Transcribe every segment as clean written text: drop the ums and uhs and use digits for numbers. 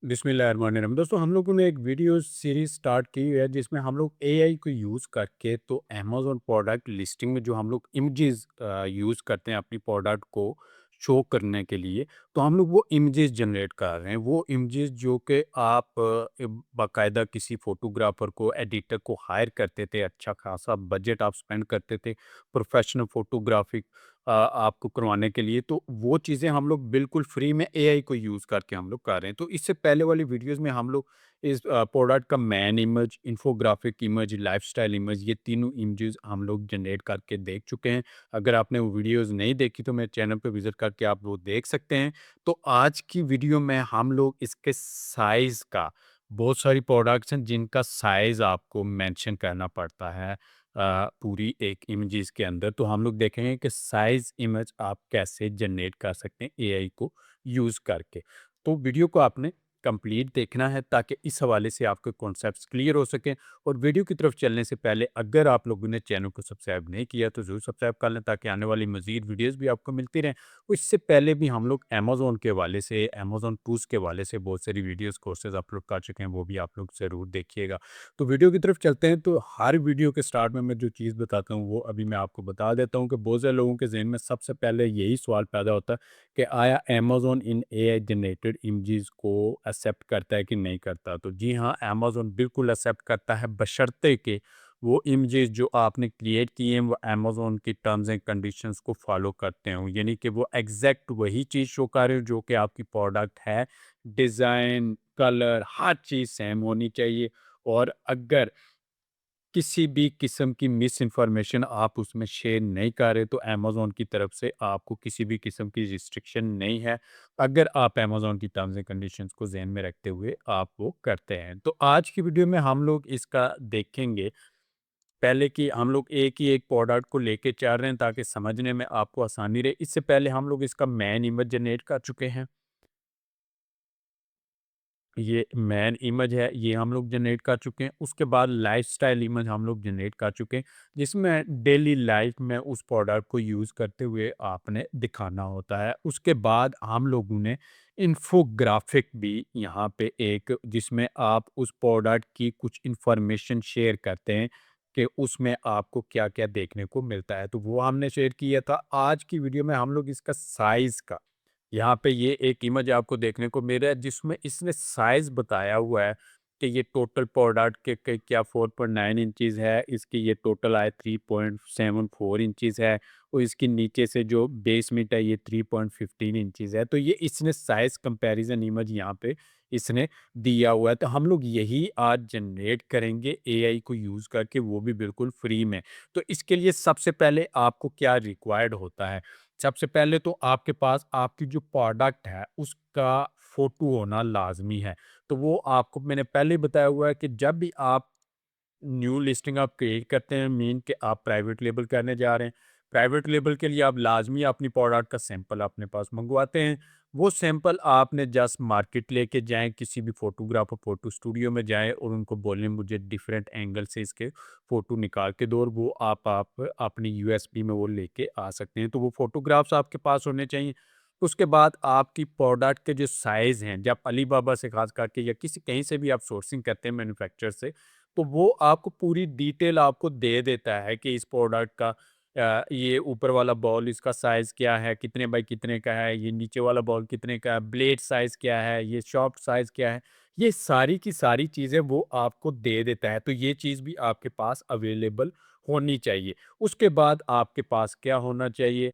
बिस्मिल्लाहिर्रहमानिर्रहीम। दोस्तों, हम लोगों ने एक वीडियो सीरीज स्टार्ट की है जिसमें हम लोग एआई को यूज़ करके तो अमेज़न प्रोडक्ट लिस्टिंग में जो हम लोग इमेजेस यूज़ करते हैं अपनी प्रोडक्ट को शो करने के लिए, तो हम लोग वो इमेजेस जनरेट कर रहे हैं। वो इमेजेस जो कि आप बाकायदा किसी फ़ोटोग्राफ़र को, एडिटर को हायर करते थे, अच्छा खासा बजट आप स्पेंड करते थे प्रोफ़ेशनल फ़ोटोग्राफ़ी आपको करवाने के लिए, तो वो चीज़ें हम लोग बिल्कुल फ्री में एआई को यूज़ करके हम लोग कर रहे हैं। तो इससे पहले वाली वीडियोज़ में हम लोग इस प्रोडक्ट का man image, infographic image, lifestyle image, ये तीनों इमेजेस हम लोग जनरेट करके देख चुके हैं। अगर आपने वो वीडियोज़ नहीं देखी तो मेरे चैनल पे विज़िट करके आप वो देख सकते हैं। तो आज की वीडियो में हम लोग इसके साइज़ का, बहुत सारी प्रोडक्ट्स हैं जिनका साइज़ आपको मेंशन करना पड़ता है पूरी एक इमेजेस के अंदर। तो हम लोग देखेंगे कि साइज़ इमेज आप कैसे जनरेट कर सकते हैं एआई को यूज़ करके। तो वीडियो को आपने कंप्लीट देखना है ताकि इस हवाले से आपके कॉन्सेप्ट्स क्लियर हो सकें। और वीडियो की तरफ चलने से पहले अगर आप लोगों ने चैनल को सब्सक्राइब नहीं किया तो ज़रूर सब्सक्राइब कर लें ताकि आने वाली मज़ीद वीडियोज़ भी आपको मिलती रहें। और इससे पहले भी हम लोग अमेज़न के हवाले से, अमेज़न टूल्स के हवाले से बहुत सारी वीडियोज़, कोर्सेज़ अपलोड कर चुके हैं, वो भी आप लोग ज़रूर देखिएगा। तो वीडियो की तरफ चलते हैं। तो हर वीडियो के स्टार्ट में मैं जो चीज़ बताता हूँ वो अभी मैं आपको बता देता हूँ कि बहुत सारे लोगों के ज़हन में सबसे पहले यही सवाल पैदा होता है कि आया अमेज़न इन एआई जनरेटेड इमेजेस को एक्सेप्ट करता है कि नहीं करता। तो जी हाँ, अमेज़न बिल्कुल एक्सेप्ट करता है बशर्ते कि वो इमेजेस जो आपने क्रिएट किए हैं वो अमेज़न की टर्म्स एंड कंडीशंस को फॉलो करते हों, यानी कि वो एग्जैक्ट वही चीज़ शो कर रहे हो जो कि आपकी प्रोडक्ट है। डिज़ाइन, कलर, हर चीज़ सेम होनी चाहिए। और अगर किसी भी किस्म की मिस इन्फॉर्मेशन आप उसमें शेयर नहीं कर रहे तो अमेज़न की तरफ से आपको किसी भी किस्म की रिस्ट्रिक्शन नहीं है, अगर आप अमेज़न की टर्म्स एंड कंडीशंस को ज़हन में रखते हुए आप वो करते हैं। तो आज की वीडियो में हम लोग इसका देखेंगे, पहले कि हम लोग एक ही एक प्रोडक्ट को लेके चल रहे हैं ताकि समझने में आपको आसानी रहे। इससे पहले हम लोग इसका मैन इमेज जनरेट कर चुके हैं। ये मैन इमेज है, ये हम लोग जनरेट कर चुके हैं। उसके बाद लाइफ़स्टाइल इमेज हम लोग जनरेट कर चुके हैं, जिसमें डेली लाइफ में उस प्रोडक्ट को यूज़ करते हुए आपने दिखाना होता है। उसके बाद हम लोगों ने इन्फोग्राफिक भी यहाँ पे एक, जिसमें आप उस प्रोडक्ट की कुछ इन्फॉर्मेशन शेयर करते हैं कि उसमें आपको क्या-क्या देखने को मिलता है, तो वो हमने शेयर किया था। आज की वीडियो में हम लोग इसका साइज़ का, यहाँ पे ये एक इमेज आपको देखने को मिल रहा है जिसमें इसने साइज़ बताया हुआ है कि ये टोटल प्रोडक्ट के क्या 4.9 इंचेस है, इसकी ये टोटल आए 3.74 इंचेस है और इसकी नीचे से जो बेसमेंट है ये 3.15 इंचेस है। तो ये इसने साइज़ कंपैरिज़न इमेज यहाँ पे इसने दिया हुआ है। तो हम लोग यही आज जनरेट करेंगे एआई को यूज़ करके, वो भी बिल्कुल फ्री में। तो इसके लिए सबसे पहले आपको क्या रिक्वायर्ड होता है? सबसे पहले तो आपके पास आपकी जो प्रोडक्ट है उसका फ़ोटो होना लाज़मी है। तो वो आपको मैंने पहले ही बताया हुआ है कि जब भी आप न्यू लिस्टिंग आप क्रिएट करते हैं, मीन कि आप प्राइवेट लेबल करने जा रहे हैं। प्राइवेट लेबल के लिए आप लाज़मी अपनी प्रोडक्ट का सैंपल अपने पास मंगवाते हैं। वो सैंपल आपने जस्ट मार्केट लेके जाएँ, किसी भी फ़ोटोग्राफ़र फ़ोटो स्टूडियो में जाएँ और उनको बोलें मुझे डिफरेंट एंगल से इसके फ़ोटो निकाल के दो, और वो आप अपनी यूएसबी में वो लेके आ सकते हैं। तो वो फ़ोटोग्राफ्स आपके पास होने चाहिए। उसके बाद आपकी प्रोडक्ट के जो साइज़ हैं, जब अलीबाबा से ख़ास करके या किसी कहीं से भी आप सोर्सिंग करते हैं मैन्युफैक्चरर से, तो वो आपको पूरी डिटेल आपको दे देता है कि इस प्रोडक्ट का ये ऊपर वाला बॉल इसका साइज़ क्या है, कितने बाई कितने का है, ये नीचे वाला बॉल कितने का है, ब्लेड साइज़ क्या है, ये शाफ्ट साइज़ क्या है। ये सारी की सारी चीज़ें वो आपको दे देता है। तो ये चीज़ भी आपके पास अवेलेबल होनी चाहिए। उसके बाद आपके पास क्या होना चाहिए?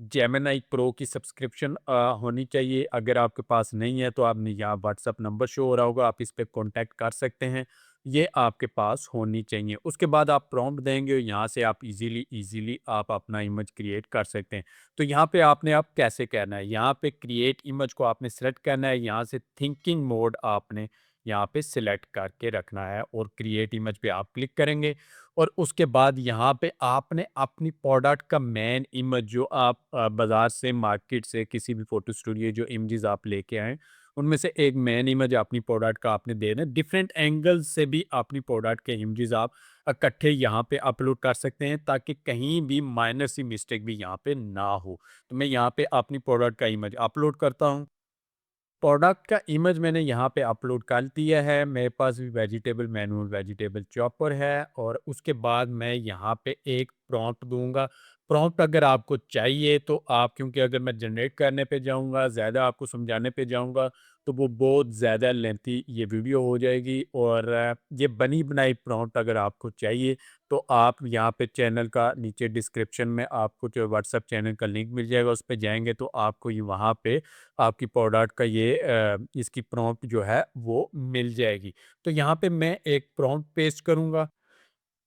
जेमिनी प्रो की सब्सक्रिप्शन होनी चाहिए। अगर आपके पास नहीं है तो आपने यहाँ व्हाट्सएप नंबर शो हो रहा होगा, आप इस पे कॉन्टैक्ट कर सकते हैं। ये आपके पास होनी चाहिए। उसके बाद आप प्रॉम्प्ट देंगे और यहाँ से आप इजीली आप अपना इमेज क्रिएट कर सकते हैं। तो यहाँ पे आपने आप कैसे करना है, यहाँ पे क्रिएट इमेज को आपने सेलेक्ट करना है, यहाँ से थिंकिंग मोड आपने यहाँ पे सिलेक्ट करके रखना है और क्रिएट इमेज पे आप क्लिक करेंगे। और उसके बाद यहाँ पे आपने अपनी प्रोडक्ट का मेन इमेज जो आप बाज़ार से, मार्केट से, किसी भी फ़ोटो स्टूडियो जो इमेजेस आप लेके आएँ, उनमें से एक मेन इमेज अपनी प्रोडक्ट का आपने देना है। डिफरेंट एंगल्स से भी अपनी प्रोडक्ट के इमेजेस आप इकट्ठे यहाँ पे अपलोड कर सकते हैं ताकि कहीं भी माइनर सी मिस्टेक भी यहाँ पे ना हो। तो मैं यहाँ पे अपनी प्रोडक्ट का इमेज अपलोड करता हूँ। प्रोडक्ट का इमेज मैंने यहाँ पे अपलोड कर दिया है। मेरे पास भी वेजिटेबल मैनुअल वेजिटेबल चॉपर है और उसके बाद मैं यहाँ पे एक प्रॉम्प्ट दूँगा। प्रॉम्प्ट अगर आपको चाहिए तो आप, क्योंकि अगर मैं जनरेट करने पे जाऊँगा, ज़्यादा आपको समझाने पे जाऊँगा, तो वो बहुत ज़्यादा लेंथी ये वीडियो हो जाएगी। और ये बनी बनाई प्रॉम्प्ट अगर आपको चाहिए तो आप यहाँ पे चैनल का नीचे डिस्क्रिप्शन में आपको जो व्हाट्सएप चैनल का लिंक मिल जाएगा, उस पे जाएँगे तो आपको ये वहाँ पे आपकी प्रोडक्ट का ये इसकी प्रॉम्प्ट जो है वो मिल जाएगी। तो यहाँ पे मैं एक प्रॉम्प्ट पेस्ट करूँगा।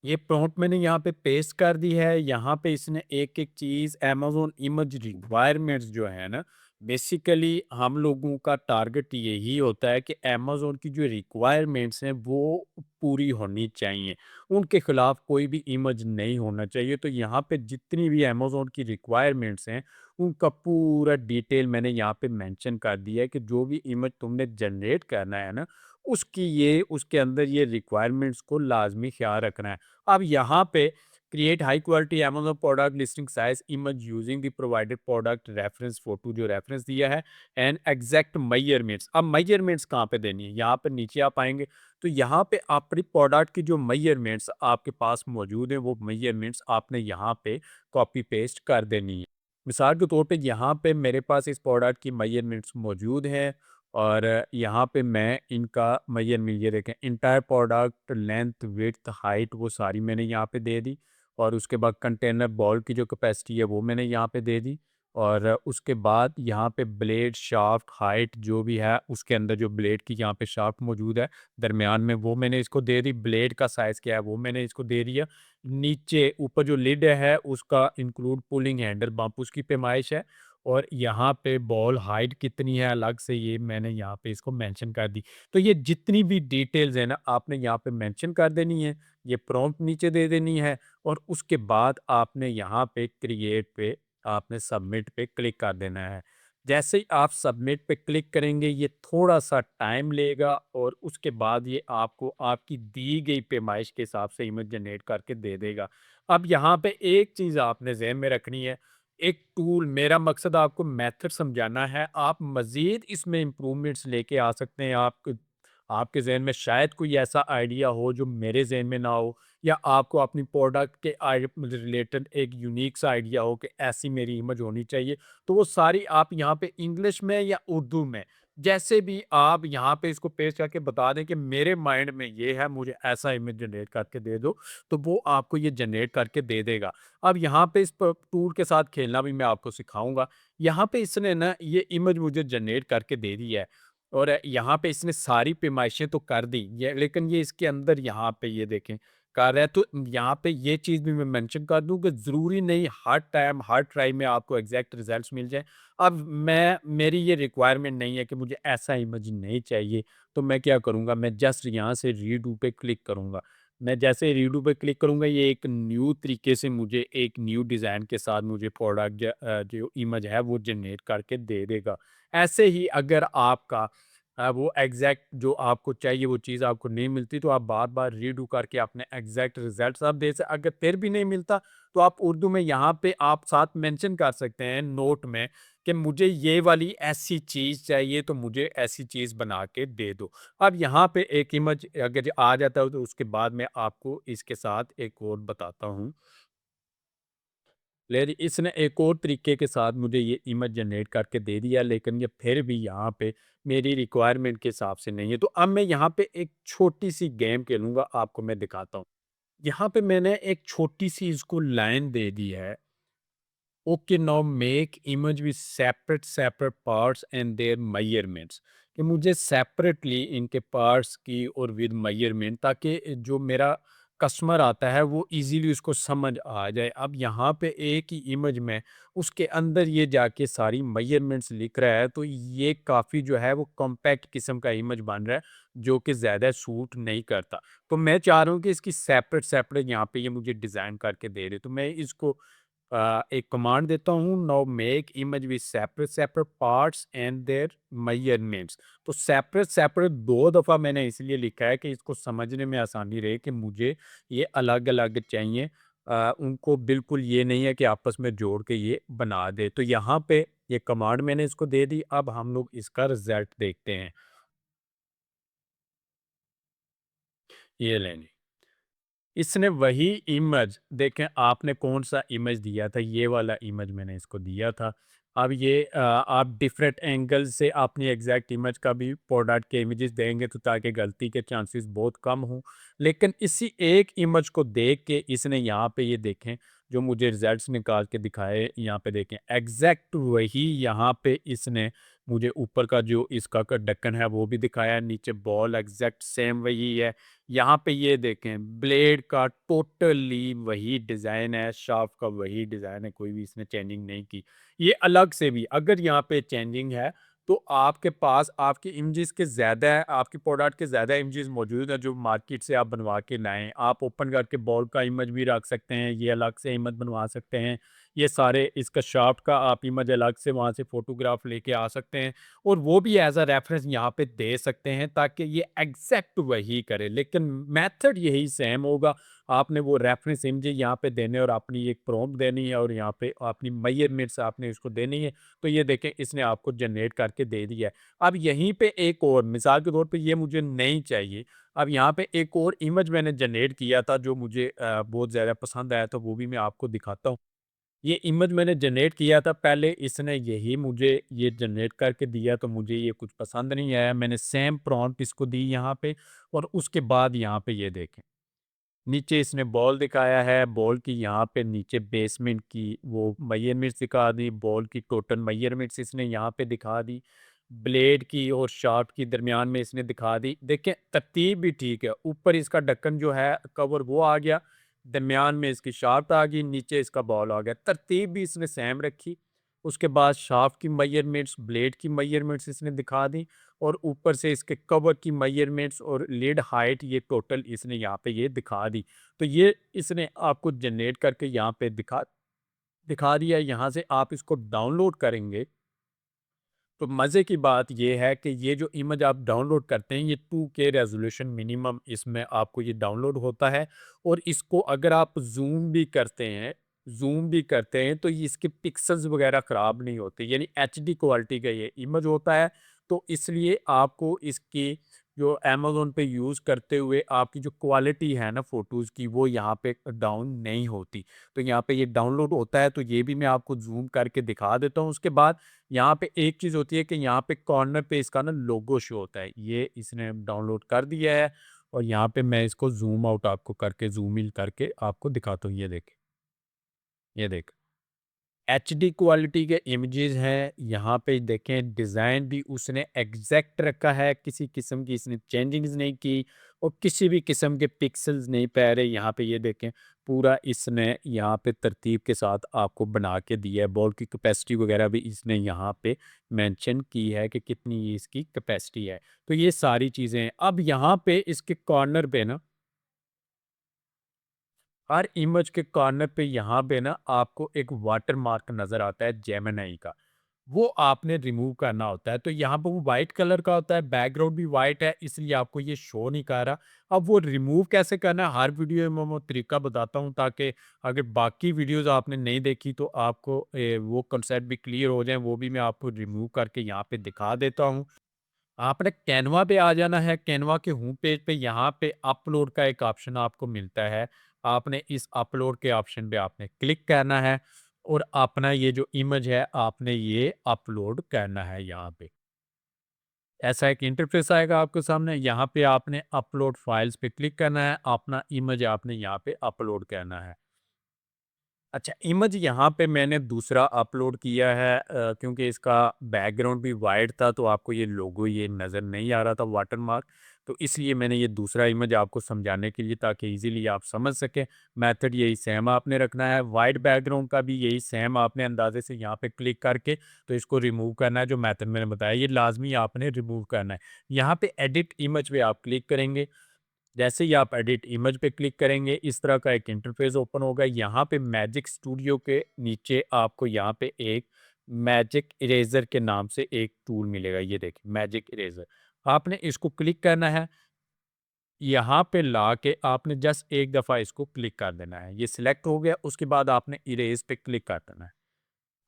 ये प्रॉम्प्ट मैंने यहाँ पे पेस्ट कर दी है। यहाँ पे इसने एक-एक चीज़ अमेज़न इमेज रिक्वायरमेंट्स जो है ना, बेसिकली हम लोगों का टारगेट यही होता है कि अमेज़न की जो रिक्वायरमेंट्स हैं वो पूरी होनी चाहिए। उनके खिलाफ कोई भी इमेज नहीं होना चाहिए। तो यहाँ पे जितनी भी अमेज़न की रिक्वायरमेंट्स हैं, उनका पूरा डिटेल मैंने यहाँ पे मेंशन कर दिया है कि जो भी इमेज तुमने जनरेट करना है ना, उसकी ये उसके अंदर ये रिक्वायरमेंट्स को लाज़मी ख़्याल रखना है। अब यहाँ पे create high quality Amazon product listing size image using the provided product reference photo जो रेफरेंस दिया है एंड एग्ज़ैक्ट मेजरमेंट्स। अब मेजरमेंट्स कहाँ पे देनी है? यहाँ पे नीचे आप आएँगे तो यहाँ पे अपनी प्रोडक्ट की जो मेजरमेंट्स आपके पास मौजूद हैं, वो मेजरमेंट्स आपने यहाँ पे कॉपी पेस्ट कर देनी है। मिसाल के तौर पे यहाँ पे मेरे पास इस प्रोडक्ट की मेजरमेंट्स मौजूद हैं और यहाँ पे मैं इनका मेजरमेंट ये देखें, entire product length width height वो सारी मैंने यहाँ पे दे दी। और उसके बाद कंटेनर बॉल की जो कैपेसिटी है वो मैंने यहाँ पे दे दी। और उसके बाद यहाँ पे ब्लेड शाफ्ट हाइट जो भी है उसके अंदर जो ब्लेड की यहाँ पे शाफ्ट मौजूद है दरमियान में, वो मैंने इसको दे दी। ब्लेड का साइज़ क्या है वो मैंने इसको दे दिया। नीचे ऊपर जो लिड है उसका इंक्लूड पुलिंग हैंडल बम्प उसकी पैमाइश है। और यहाँ पे बॉल हाइट कितनी है अलग से ये मैंने यहाँ पे इसको मेंशन कर दी। तो ये जितनी भी डिटेल्स है ना आपने यहाँ पे मेंशन कर देनी है, ये प्रॉम्प्ट नीचे दे देनी है और उसके बाद आपने यहाँ पे क्रिएट पे आपने सबमिट पे क्लिक कर देना है। जैसे ही आप सबमिट पे क्लिक करेंगे ये थोड़ा-सा टाइम लेगा और उसके बाद ये आपको आपकी दी गई पैमाइश के हिसाब से इमेज जनरेट करके दे देगा। अब यहाँ पे एक चीज़ आपने ज़हन में रखनी है, एक टूल, मेरा मकसद आपको मेथड समझाना है, आप मज़ीद इसमें इम्प्रूवमेंट्स लेके आ सकते हैं। आपके ज़हन में शायद कोई ऐसा आइडिया हो जो मेरे ज़हन में ना हो, या आपको अपनी प्रोडक्ट के रिलेटेड एक यूनिक सा आइडिया हो कि ऐसी मेरी इमेज होनी चाहिए। तो वो सारी आप यहाँ पे इंग्लिश में या उर्दू में, जैसे भी आप यहाँ पे इसको पेस्ट करके बता दें कि मेरे माइंड में ये है, मुझे ऐसा इमेज जनरेट करके दे दो, तो वो आपको ये जनरेट करके दे देगा। अब यहाँ पे इस टूल के साथ खेलना भी मैं आपको सिखाऊंगा। यहाँ पे इसने ना ये इमेज मुझे जनरेट करके दे दी है और यहाँ पे इसने सारी पैमाइशें तो कर दी ये, लेकिन ये इसके अंदर यहाँ पे ये देखें कर रहा है। तो यहाँ पे ये चीज़ भी मैं मेंशन कर दूं कि ज़रूरी नहीं हर टाइम हर ट्राई में आपको एग्जैक्ट रिजल्ट्स मिल जाए। अब मेरी ये रिक्वायरमेंट नहीं है कि मुझे ऐसा इमेज नहीं चाहिए, तो मैं क्या करूँगा, मैं जस्ट यहाँ से रीडू पे क्लिक करूँगा। मैं जैसे रीडू पे क्लिक करूँगा ये एक न्यू तरीके से मुझे एक न्यू डिज़ाइन के साथ मुझे प्रोडक्ट जो इमेज है वो जनरेट करके दे देगा। ऐसे ही अगर आपका वो एग्जैक्ट जो आपको चाहिए वो चीज़ आपको नहीं मिलती तो आप बार-बार रीडू करके अपने एग्जैक्ट रिजल्ट्स आप दे स अगर फिर भी नहीं मिलता तो आप उर्दू में यहाँ पे आप साथ मेंशन कर सकते हैं नोट में कि मुझे ये वाली ऐसी चीज़ चाहिए तो मुझे ऐसी चीज़ बना के दे दो। अब यहाँ पे एक इमेज अगर आ जाता है तो उसके बाद मैं आपको इसके साथ एक और बताता हूँ। लेकिन इसने एक और तरीके के साथ मुझे ये इमेज जनरेट करके दे दिया, लेकिन ये फिर भी यहाँ पे मेरी रिक्वायरमेंट के हिसाब से नहीं है। तो अब मैं यहाँ पे एक छोटी-सी गेम खेलूँगा, आपको मैं दिखाता हूँ। यहाँ पे मैंने एक छोटी-सी इसको लाइन दे दी है। Okay now make image with separate separate parts and their measurements, कि मुझे सेपरेटली इनके पार्ट्स की और विद मेजरमेंट, ताकि जो मेरा कस्टमर आता है वो इजीली उसको समझ आ जाए। अब यहाँ पे एक ही इमेज में उसके अंदर ये जाके सारी मेजरमेंट्स लिख रहा है, तो ये काफ़ी जो है वो कॉम्पैक्ट किस्म का इमेज बन रहा है जो कि ज़्यादा सूट नहीं करता। तो मैं चाह रहा हूँ कि इसकी सेपरेट सेपरेट यहाँ पे ये मुझे डिज़ाइन करके दे रहे, तो मैं इसको एक कमांड देता हूँ, now make image with separate separate parts and their measurements. तो सेपरेट सेपरेट 2 दफ़ा मैंने इसलिए लिखा है कि इसको समझने में आसानी रहे कि मुझे ये अलग-अलग चाहिए। उनको बिल्कुल ये नहीं है कि आपस में जोड़ के ये बना दे। तो यहाँ पे ये कमांड मैंने इसको दे दी, अब हम लोग इसका रिज़ल्ट देखते हैं। ये लें जी। इसने वही इमेज देखें, आपने कौन-सा इमेज दिया था, ये वाला इमेज मैंने इसको दिया था। अब ये आप डिफरेंट एंगल से अपनी एग्ज़ैक्ट इमेज का भी प्रोडक्ट के इमेजेस देंगे तो ताकि गलती के चांसेस बहुत कम हों। लेकिन इसी एक इमेज को देख के इसने यहाँ पे ये देखें, जो मुझे रिज़ल्ट्स निकाल के दिखाए, यहाँ पे देखें एग्ज़ैक्ट वही यहाँ पे इसने मुझे ऊपर का जो इसका ढक्कन है वो भी दिखाया है, नीचे बॉल एग्ज़ैक्ट सेम वही है। यहाँ पे ये देखें ब्लेड का टोटली वही डिज़ाइन है, शाफ्ट का वही डिज़ाइन है, कोई भी इसने चेंजिंग नहीं की। ये अलग से भी अगर यहाँ पे चेंजिंग है तो आपके पास आपके इमेजेस के ज़्यादा है, आपके प्रोडक्ट के ज़्यादा इमेजेस मौजूद हैं जो मार्केट से आप बनवा के लाएँ। आप ओपन करके बॉल का इमेज भी रख सकते हैं, ये अलग से इमेज बनवा सकते हैं। ये सारे इसका शाफ्ट का आप इमेज अलग से वहाँ से फ़ोटोग्राफ लेके आ सकते हैं। और वो भी एज़ अ रेफ़रेंस यहाँ पे दे सकते हैं ताकि ये एग्ज़ैक्ट वही करे, लेकिन मेथड यही सेम होगा। आपने वो रेफ़रेंस इमेजेस यहाँ पे देने और अपनी एक प्रॉम्प्ट देनी है और यहाँ पे अपनी मेजरमेंट्स आपने इसको देनी है। तो ये देखें इसने आपको जनरेट करके दे दिया है। अब यहीं पे एक और मिसाल के तौर पे ये मुझे नहीं चाहिए। अब यहाँ पे एक और इमेज मैंने जनरेट किया था जो मुझे बहुत ज़्यादा पसंद आया, तो वो भी मैं आपको दिखाता हूँ। ये इमेज मैंने जनरेट किया था, पहले इसने यही मुझे ये जनरेट करके दिया तो मुझे ये कुछ पसंद नहीं आया। मैंने सेम प्रॉम्प्ट इसको दी यहाँ पे और उसके बाद यहाँ पे ये देखें, नीचे इसने बॉल दिखाया है, बॉल की यहाँ पे नीचे बेसमेंट की वो मेजरमेंट्स दिखा दी, बॉल की टोटल मेजरमेंट्स इसने यहाँ पे दिखा दी, ब्लेड की और शाफ्ट की दरमियान में इसने दिखा दी। देखें तरतीब भी ठीक है, ऊपर इसका ढक्कन जो है कवर वो आ गया, दरमियान में इसकी शाफ्ट आ गई, नीचे इसका बॉल आ गया, तरतीब भी इसने सेम रखी। उसके बाद शाफ्ट की मेजरमेंट्स, ब्लेड की मेजरमेंट्स इसने दिखा दी और ऊपर से इसके कवर की मेजरमेंट्स और लिड हाइट ये टोटल इसने यहाँ पे ये दिखा दी। तो ये इसने आपको जनरेट करके यहाँ पे दिखा दिखा दिया है। यहाँ से आप इसको डाउनलोड करेंगे तो मज़े की बात ये है कि ये जो इमेज आप डाउनलोड करते हैं, ये 2K रेज़ोल्यूशन मिनिमम इसमें आपको ये डाउनलोड होता है और इसको अगर आप ज़ूम भी करते हैं तो ये इसके पिक्सेल्स वग़ैरह ख़राब नहीं होते, यानी एचडी क्वालिटी का ये इमेज होता है। तो इसलिए आपको इसकी जो अमेज़न पे यूज़ करते हुए आपकी जो क्वालिटी है ना फ़ोटोज़ की, वो यहाँ पे डाउन नहीं होती। तो यहाँ पे ये डाउनलोड होता है, तो ये भी मैं आपको ज़ूम करके दिखा देता हूँ। उसके बाद यहाँ पे एक चीज़ होती है कि यहाँ पे कॉर्नर पे इसका ना लोगो शो होता है। ये इसने डाउनलोड कर दिया है और यहाँ पे मैं इसको ज़ूम आउट आपको करके ज़ूम इन करके आपको दिखाता हूँ। ये देखें, ये देखें। एचडी क्वालिटी के इमेजेस हैं, यहाँ पे देखें डिज़ाइन भी उसने एग्जैक्ट रखा है, किसी किस्म की इसने चेंजिंग्स नहीं की और किसी भी किस्म के पिक्सेल्स नहीं पा रहे। यहाँ पे ये देखें पूरा इसने यहाँ पे तरतीब के साथ आपको बना के दिया है। बॉल की कैपेसिटी वगैरह भी इसने यहाँ पे मेंशन की है कि कितनी इसकी कैपेसिटी है। तो ये सारी चीज़ें हैं। अब यहाँ पे इसके कॉर्नर पे ना हर इमेज के कॉर्नर पे यहाँ पे ना आपको एक वाटर मार्क नज़र आता है जेमिनी का, वो आपने रिमूव करना होता है। तो यहाँ पे वो वाइट कलर का होता है, बैकग्राउंड भी वाइट है, इसलिए आपको ये शो नहीं कर रहा। अब वो रिमूव कैसे करना है हर वीडियो में मैं तरीका बताता हूँ ताकि अगर बाकी वीडियोस आपने नहीं देखी तो आपको वो कंसेप्ट भी क्लियर हो जाए। वो भी मैं आपको रिमूव करके यहाँ पे दिखा देता हूँ। आपने कैनवा पे आ जाना है। कैनवा के होम पेज पे यहाँ पे अपलोड का एक ऑप्शन आपको मिलता है। आपने इस अपलोड के ऑप्शन पे आपने क्लिक करना है और अपना ये जो इमेज है आपने ये अपलोड करना है यहाँ पे। ऐसा एक इंटरफेस आएगा आपके सामने। यहाँ पे आपने अपलोड फाइल्स पे क्लिक करना है। अपना इमेज आपने यहाँ पे अपलोड करना है। अच्छा, इमेज यहाँ पे मैंने दूसरा अपलोड किया है क्योंकि इसका बैकग्राउंड भी वाइट था तो आपको ये लोगो ये नज़र नहीं आ रहा था वाटरमार्क। तो इसलिए मैंने ये दूसरा इमेज आपको समझाने के लिए ताकि इजीली आप समझ सकें। मेथड यही सेम आपने रखना है। वाइट बैकग्राउंड का भी यही सेम आपने अंदाजे से यहाँ पे क्लिक करके तो इसको रिमूव करना है। जो मेथड मैंने बताया ये लाजमी आपने रिमूव करना है। यहाँ पे एडिट इमेज पे आप क्लिक करेंगे। जैसे ही आप एडिट इमेज पे क्लिक करेंगे इस तरह का एक इंटरफेस ओपन होगा। यहाँ पे मैजिक स्टूडियो के नीचे आपको यहाँ पे एक मैजिक इरेजर के नाम से एक टूल मिलेगा। ये देखिए मैजिक इरेजर, आपने इसको क्लिक करना है। यहाँ पे लाके आपने जस्ट एक दफ़ा इसको क्लिक कर देना है। ये सिलेक्ट हो गया, उसके बाद आपने इरेज़ पे क्लिक कर देना है।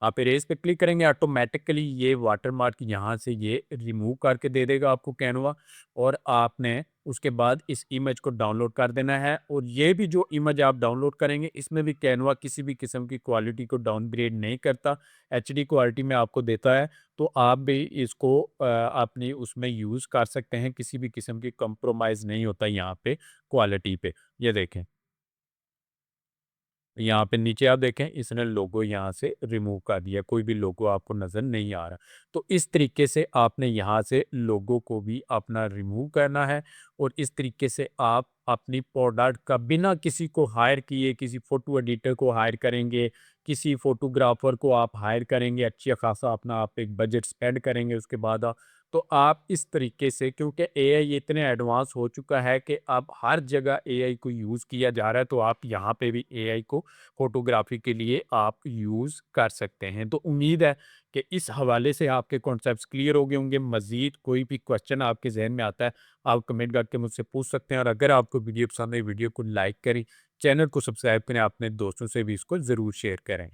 आप इरेज़ पे क्लिक करेंगे, ऑटोमैटिकली ये वाटरमार्क यहाँ से ये रिमूव करके दे देगा आपको कैनवा, और आपने उसके बाद इस इमेज को डाउनलोड कर देना है। और ये भी जो इमेज आप डाउनलोड करेंगे, इसमें भी कैनवा किसी भी किस्म की क्वालिटी को डाउनग्रेड नहीं करता, एचडी क्वालिटी में आपको देता है। तो आप भी इसको अपनी उसमें यूज़ कर सकते हैं, किसी भी किस्म की कंप्रोमाइज़ नहीं होता यहाँ पे क्वालिटी पे। ये देखें। यहाँ पे नीचे आप देखें, इसने लोगो यहाँ से रिमूव कर दिया, कोई भी लोगो आपको नज़र नहीं आ रहा। तो इस तरीके से आपने यहाँ से लोगो को भी अपना रिमूव करना है, और इस तरीके से आप अपनी प्रोडक्ट का बिना किसी को हायर किए, किसी फ़ोटो एडिटर को हायर करेंगे, किसी फ़ोटोग्राफ़र को आप हायर करेंगे, अच्छा खासा अपना आप एक बजट स्पेंड करेंगे, उसके बाद तो आप इस तरीके से, क्योंकि एआई इतने एडवांस हो चुका है कि अब हर जगह एआई को यूज़ किया जा रहा है, तो आप यहाँ पे भी एआई को फ़ोटोग्राफ़ी के लिए आप यूज़ कर सकते हैं। तो उम्मीद है कि इस हवाले से आपके कॉन्सेप्ट्स क्लियर हो गए होंगे। मज़ीद कोई भी क्वेश्चन आपके ज़हन में आता है, आप कमेंट करके मुझसे पूछ सकते हैं, और अगर आपको वीडियो पसंद आई, वीडियो को लाइक करें, चैनल को सब्सक्राइब करें, अपने दोस्तों से भी इसको ज़रूर शेयर करें।